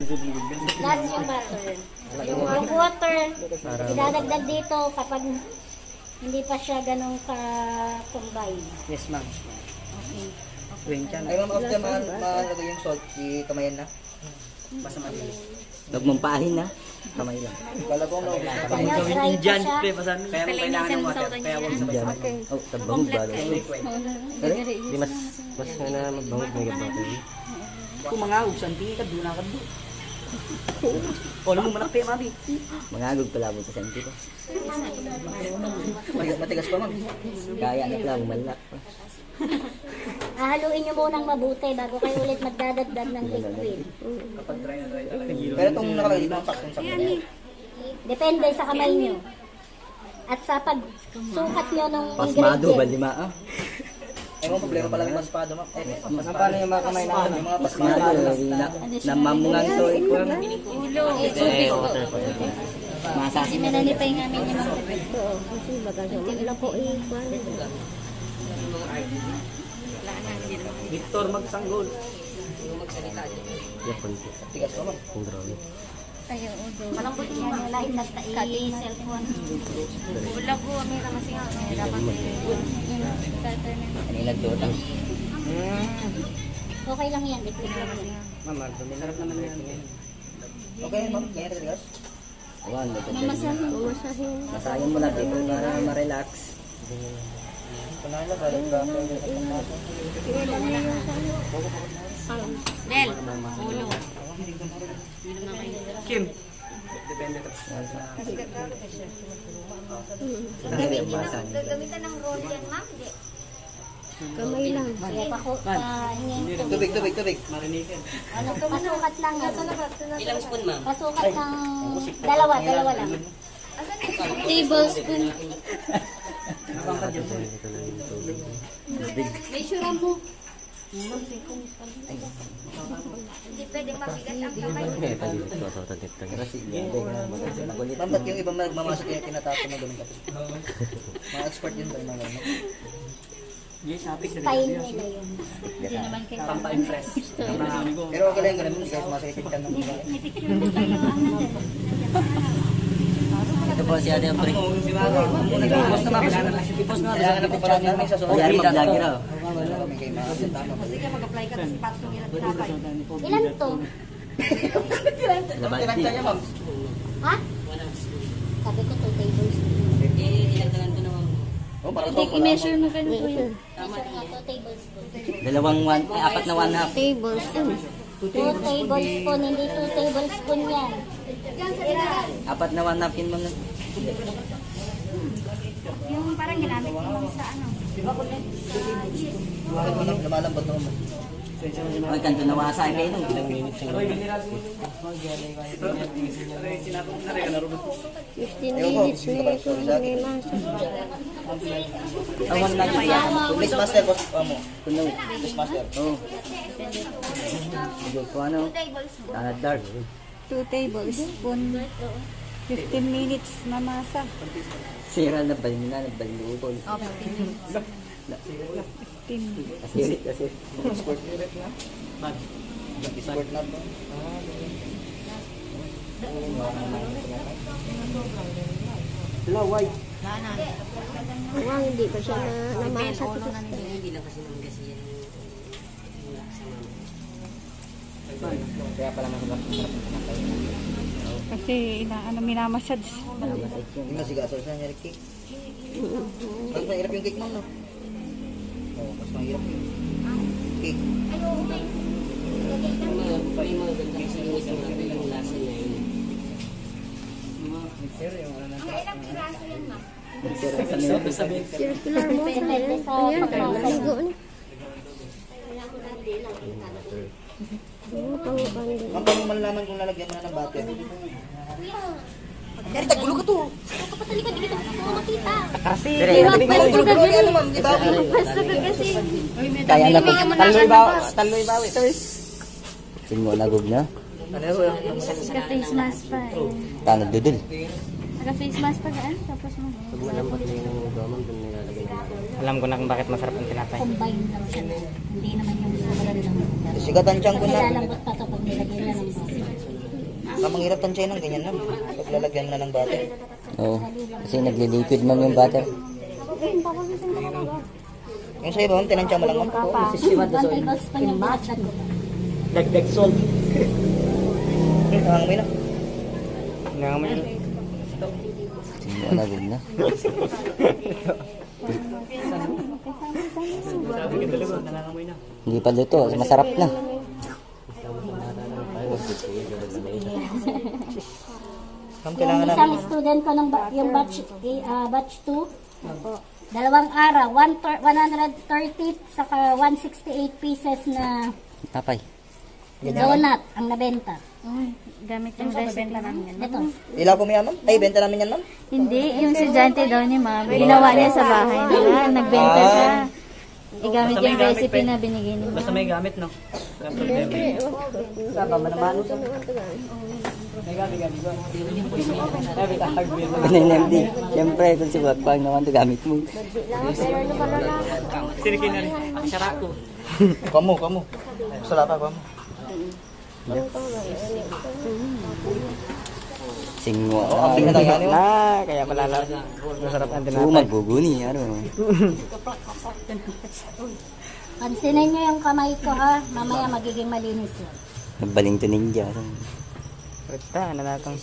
Last yung butter. Yung water, idadagdag dito kapag hindi pa siya ganun ka-combine. Yes, ma'am. Okay. Ay, ma'am, after malagay yung salt, ikamayan na. Basta mabilis. Huwag mong paahin na. Kamay lang. Kala ko, no? Indian, pre, pasan. Kaya mo kailangan ng water. Kaya huwag sabay-sabay. Oh, tabangog ba? Di mas nga na magbangog may gabato. Kung mangagog, santi ka, doon na ka doon. O, alam mo, malaki, mami. Mangagog pala mo sa santi ko. Matigas pa, ma'am. Kaya na pala, malak pa. Haluin nyo munang mabuti bago kayo ulit magdadagdag ng liquid. Pero itong nakalagay dito, ang saktong-sakto. Depende sa kamay nyo. At sa pagsukat nyo ng Pasmado, ingredients. balima ah. Ay, mga problema pala may maspado, ma'am. Paano yung mga kamay na ano? Yung mga Pasmado, namamungang so ikaw. Kasi nananipay nga namin yung mga Victor magsanggol. tigas pa, ma'am. tayo udo. Malambot niya nila kati cellphone. Wala ko may kamasinga dapat Kanina doon. okay lang yan liquid na kamasinga. Mama, sarap naman yan. Okay, ma'am. Ganyan ka tigas. Awan, Mamasahin. masahin mo lang dito para ma-relax. Kunahin lang, galing ka. Del, ulo. Kim. Gagamitan ng roll yan, ma'am. Kamay lang. Kaya pa ko, hingin. Tubig. Marinikin. Ano, pasukat lang yan. Ilang spoon, ma'am? Pasukat ng dalawa lang. Tablespoon. May sura mo. Hindi pwedeng mabigat ang kamay. Ma'am, ba't yung ibang magmamasok kaya tinatapon na ganun kapit? Mga expert yun ba yung mga ganun? Yes, happy ka Style nila yun. Hindi naman kayo. Pampa-impress. Pero okay lang ganun guys, masakit ka ng mga. May picture mo kayo. Ito po si Ate Ampre. Ipos na kailangan na papalag namin sa susunod. Kaya mag-vlog raw. Kami kayo makasintama. Ilan to? Laban Tinagta niya, ma'am. Ha? Sabi ko 2 tablespoon. Oh, para to. I-measure mo kayo po yun. Measure nga 2 tablespoon. Apat na 1/2. Tablespoon. 2 tablespoon, hindi 2 tablespoon yan. Apat na 1/2 yun mga. Yung parang ginamit mo sa ano. Bakit mo na lumalambot naman, ma'am? Huwag kang tunawasa kayo nung ilang minutes yung 15 minutes na ito may masa. Awan na siya. Mix master, boss. Mo. Kuno. Mix master. Oh. Medyo ko ano. Tanad dark. 2 tablespoon. 15 minutes mamasa. Sira na bali na nagbalutol. Asirit. Sport na to. Laway. Huwag hindi pa siya namasa. Kaya pala masarap. Kasi minamassage. Yung nasigaso sa niya cake. Mas mahirap yung cake, ma'am, no? Oo, mas mahirap yung cake. Circular mo. Depende sa pagmasa. Ma'am, paano malalaman kung lalagyan mo na ng butter? Dari, tagulo ka to. Kapatalik ka, hindi kita makita. Tagulo ka yan, ma'am. Di ba? Basta ka kasi. Kaya na po. Taloy bawi. Singo nagog na. Naka-face mask pa. Tanad dudul. Naka-face mask pa gaan. Tapos mo. Malambot na yung domon kung nilalagay na. Alam ko na kung bakit masarap ang tinapay. Combine lang siya. Hindi naman yung sobrang lang. Sigatan siyang ko Kasi na. lalambot pa ito pag nilagay na ng mask. Mamang hirap tansya ng ganyan ma'am. Paglalagyan mo na ng butter. Oo. Kasi nagliliquid ma'am yung butter. Yung sa'yo ba ma'am, tinansya mo lang ma'am? Sisiwad na 1 soy. tablespoon yung binatag ko. Dagdag salt. Nangangamoy na. Nangangamoy na. Sino na gud na. Hindi pa luto, masarap na. Ma'am, Yung kailangan isang namin. student ko ng yung batch 2, dalawang araw, 130 saka 168 pieces na Tapay. donut ang nabenta. Gamit yung recipe namin. Ito. Ilaw po mo yan ma'am? Ay, benta namin yan ma'am? Hindi, yung estudyante daw ni ma'am, ginawa niya sa bahay nila, nagbenta siya. Igamit yung recipe na binigay ni Basta ma'am. may gamit, no? Wala problema. Saba, manamano sa... May gamit. Sabi ka, hagwin mo. Ganun lang din. Siyempre, kung si Bakbang naman ito gamit mo. Sinikin na rin. Ang sara ko. Kamu. Sala pa, kamu. Singwa. Ang pinatangani mo. Kaya malala. Masarap ang Oo, magbuguni. Ano? Pansinin niyo yung kamay ko ha. Mamaya magiging malinis yun. Nagbaling to ninja. Rita, ano natang...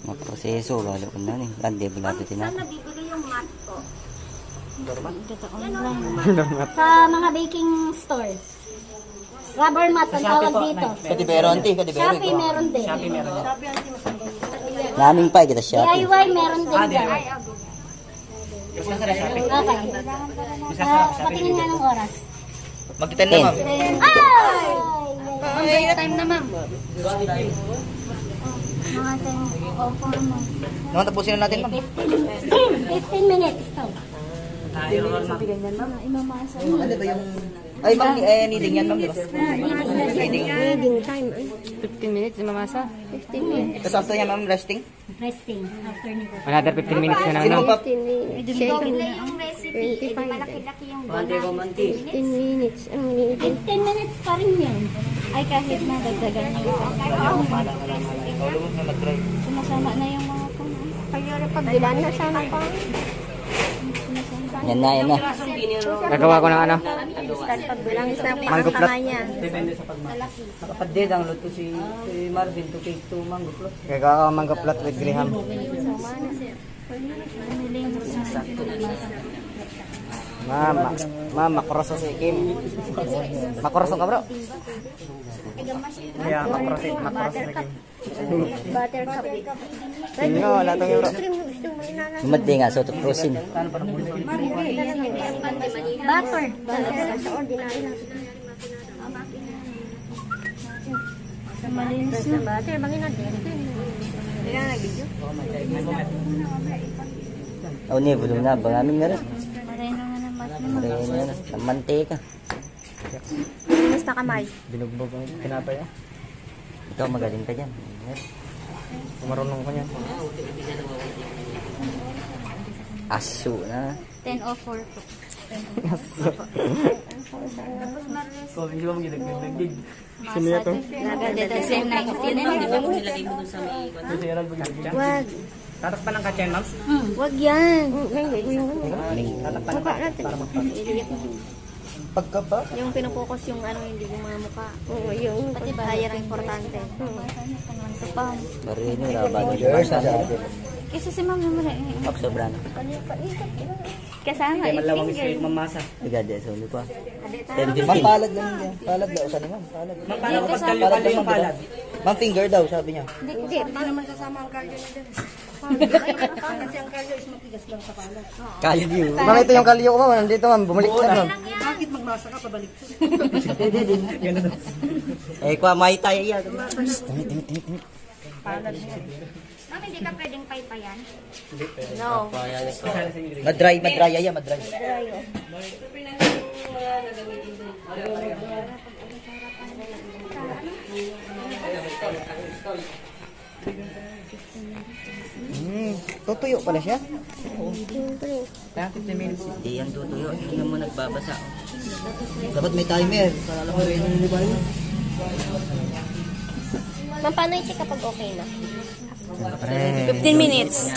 Maproseso. Lalo ko na. Ande, bulado din ako. Sa mga baking store. Rubber mat ang tawag dito. Kadibero, auntie. Kadibero. Shopee meron din. Naming pa, kita siya. DIY meron din dyan. Okay. Patingin nga ng oras. Magkitan na ma'am. Ay! Time na ma'am. Mga 10 o 4 mo. Naman, tapusin na natin ma'am. 15 minutes to. Ano ba yung... Ay ma'am, needing yan ma'am, di ba? 15 minutes, mamasa. 15 minutes. Tapos after yan ma'am, resting. Resting after nito. Another 15 minutes na lang, Sino no? pa? Yung recipe, malaki-laki yung Manti ko, manti. 15 minutes pa rin yun. Ay, kahit na dagdagan niyo. Kaulo mo na mag-drive. Sumasama na yung mga Yan na. Gagawa ko ng ano? pagbilang sa Mangguplat. niya. Depende sa pagmamahal. Nakapad-dead ang luto si Marvin to cake to mangguplat. Gagawa ko ng mangguplat with graham. Mama, makroso si Kim. Makroso ka bro? Kaya makroso si Kim. Buttercup. Sino, wala itong bro. Sumati nga, so to prosin. Butter. Malinis na. Butter, Oh, ni bulong na. Bangaming na rin. Marino nga ng mat. Marino na. Ang mantika. Malinis na kamay. Binugbog ang tinapay. Ikaw magaling ka dyan. Marunong ko niyan. Aso na. 10:04 po. So, hindi ba mag-ilag-lag-lag? Sino ito? Nagaganda sa 19. Si Gerald mag-ilag-lag. Wag. Tatak pa ng katyan, ma'am? Wag yan. Tatak pa ng katyan para magpapit. Pagka ba? Yung pinupokus yung ano, hindi yung mga mukha. Oo, yung Pati ba? Higher ang importante. Marino na. Bagay na. Kasi si ma'am naman Ako sobra na. kasama. Kaya malawang isip mamasa. Igade, so hindi pa. Ma'am, palad lang yan. Palad daw. Saan ma'am? Palad. Ma'am, paano kapag kalyo yung palad? Ma'am, finger daw, sabi niya. Hindi, paano man kasama ang cardio na dyan? Kasi ang cardio is matigas lang sa palad. Kaya di mo. Ma'am, ito yung kalyo ko, ma'am. Nandito, ma'am. Bumalik na, ma'am. Bakit magmasa ka, pabalik ko? Eh, kwa may tayo yan. Ma'am, hindi ka pwedeng paypayan? No. Madry, ayan, madry. Tutuyo pala siya. Kaya 15 minutes. Hindi yan tutuyo. Hindi mo nagbabasa. Dapat may timer. Para alam mo rin yung liba yun. Ma'am, paano i-check kapag okay na? 15 minutes.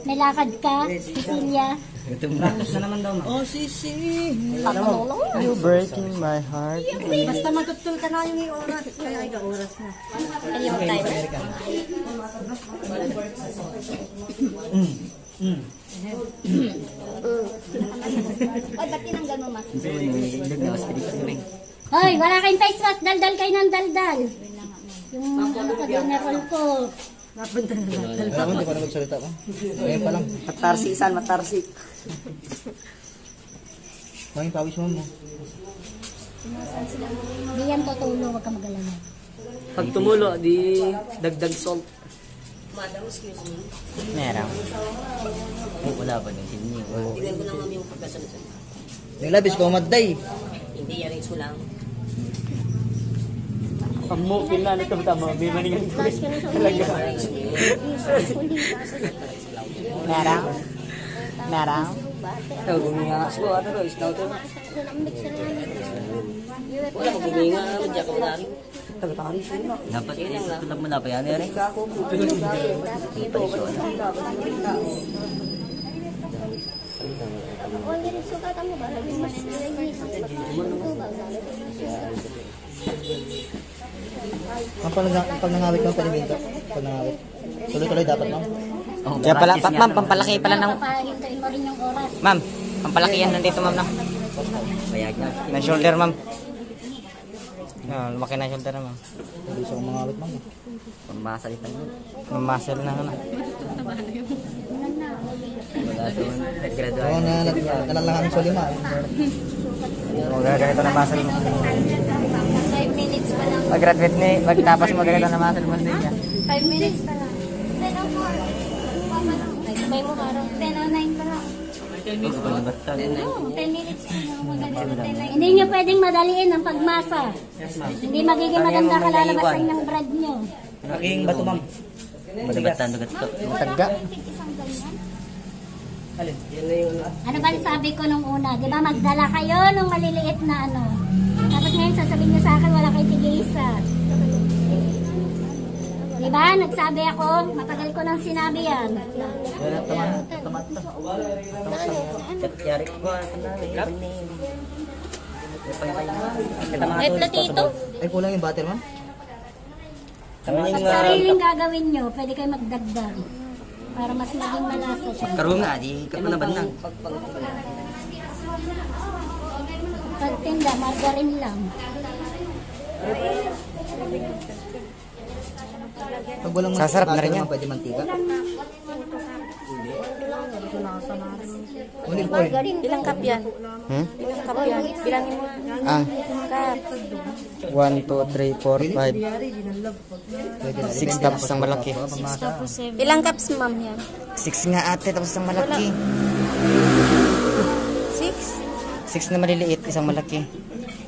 May lakad ka, Cecilia. Practice na naman daw, ma'am. Oh, sisi. You breaking my heart. Basta magtutol ka na yung oras. Kaya ay oras na. Ano yung timer? Ay, ba't tinanggal mo, mas? Nag-street. Hoy, wala kayong face mask. Daldal kayo ng daldal. Yung ano ko, dinnerol ko. Alam mo, di pa na magsalita ko. Ngayon pa lang. Matarsisan, matarsik. Ngayon pawis mo. Di yan tutulo, huwag ka mag-alala. Pag tumulo, di dagdag salt. Madam, excuse me. Meron. Oh, wala ba ng sinyo? Tingnan ko lang ma'am yung pagkasunod. Yung labis ko, maday. Hindi, yarin ko lang. Pamupil na, tama. May maningan ko. Talaga. Merang? Merang? Ito, gumingas ko. Ano ito? Isnaw ito. Wala ko guminga. Madya ka wala rin. Dapat tulad mo na pa yan. Ere? Pag nangawit mo, pwede minto. Pag nangawit. Tuloy-tuloy dapat, ma'am. Oh, Kaya pala, practice nga ma'am, daw. pampalaki pala ng... Pahintayin mo rin yung oras. Ma'am, pampalaki yan nandito, ma'am. No? Bayag na. May shoulder, ma'am. Lumaki na yung shoulder, ma'am. Hindi siya mangawit, ma'am. Pambasalitan mo. May muscle na, ano. Wala doon. Nag-graduate. Oo, nalalangan sa lima. Ganito na muscle mo. 5 minutes pa lang. Pag-graduate ni, pagtapos mo, ganito na muscle mo din yan. 5 minutes pa lang. 10:04. May mo araw. 10:09 pa lang. 10 minutes pa lang. Hindi nyo pwedeng madaliin ang pagmasa. Hindi magiging maganda kalalabasan ng bread nyo. Naging bato, ma'am. Madugatan, dugat to. Tagga. Ano ba sabi ko nung una? Di ba magdala kayo nung maliliit na ano? Tapos ngayon sasabihin nyo sa akin wala kayo tigisa. Di ba? Nagsabi ako, matagal ko nang sinabi yan. Yari ko. May platito? Ay, kulang yung butter, ma'am. Pag sariling gagawin nyo, pwede kayo magdagdag. Para mas maging malasa siya. Karo nga, di ka pa naban lang. Pagtinda, margarine lang. Pag walang Sasarap na rin yan. pwede mantika. Ulit po eh. Ilang cup yan? Ilang cup yan? Bilangin mo nga. Ah, Ilang cup? 1, 2, 3, 4, 5. 6 tapos ang malaki. Ilang cups ma'am yan? 6 nga ate, tapos ang malaki. 6? 6 na maliliit, isang malaki.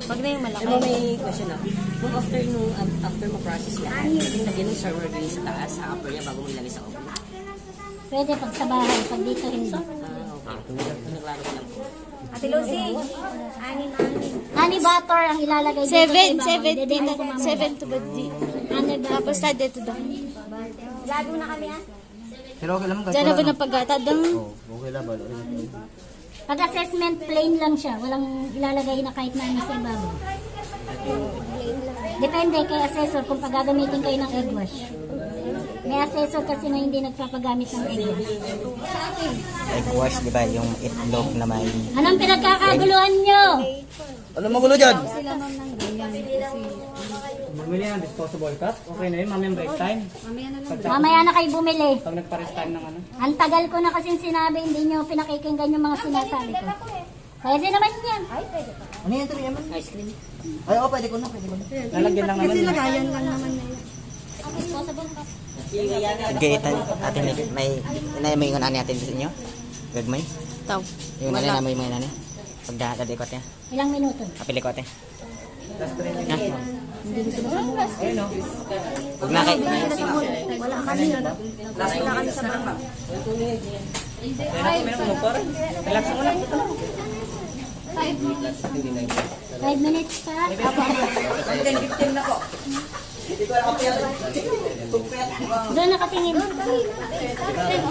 Wag na yung malaki. May question na. Kung after mo process yan, yung lagyan ng server green sa taas, sa upper niya bago mo ilagay sa oven. Pwede pag sa bahay, pag dito hindi. Naglaro ko lang po. Ate Lucy, Honey butter ang ilalagay dito sa ibabaw. 7 Dede mo ko mamaya. to badi. Honey butter. Tapos tayo dito daw. Lago na kami ha. Pero okay lang, Diyan na ba ng pagkatadang? Okay lang, balo. Pag assessment, plain lang siya. Walang ilalagay na kahit na ano sa ibabaw. Depende kay assessor kung paggagamitin kayo ng egg wash. May assessor kasi na hindi nagpapagamit ng egg wash. Egg wash, di ba? Yung itlog na may... Anong pinagkakaguluhan nyo? Ano magulo dyan? Bumili ng disposable cup. Okay na yun, mamaya break time. Mamaya na kayo bumili. Pag nagpares time ng ano. Ang tagal ko na kasing sinabi, hindi nyo pinakikinggan yung mga sinasabi ko. Pwede naman yan. Ano yan ito? Ice cream. Ay, oo, pwede ko na. Lalagyan lang naman. Kasi lagayan lang naman na yun. Gaitan, ate may inaimingon ani atin sa inyo. Gagmay. Taw. Yung nani na may nani. Pag dadikot niya. Ilang minuto? Apili ko ate. Ha? Huwag na kayo. Wala kami. Wala kami sa baba. Relax mo lang. 5 minutes pa. Doon nakatingin. 10:04.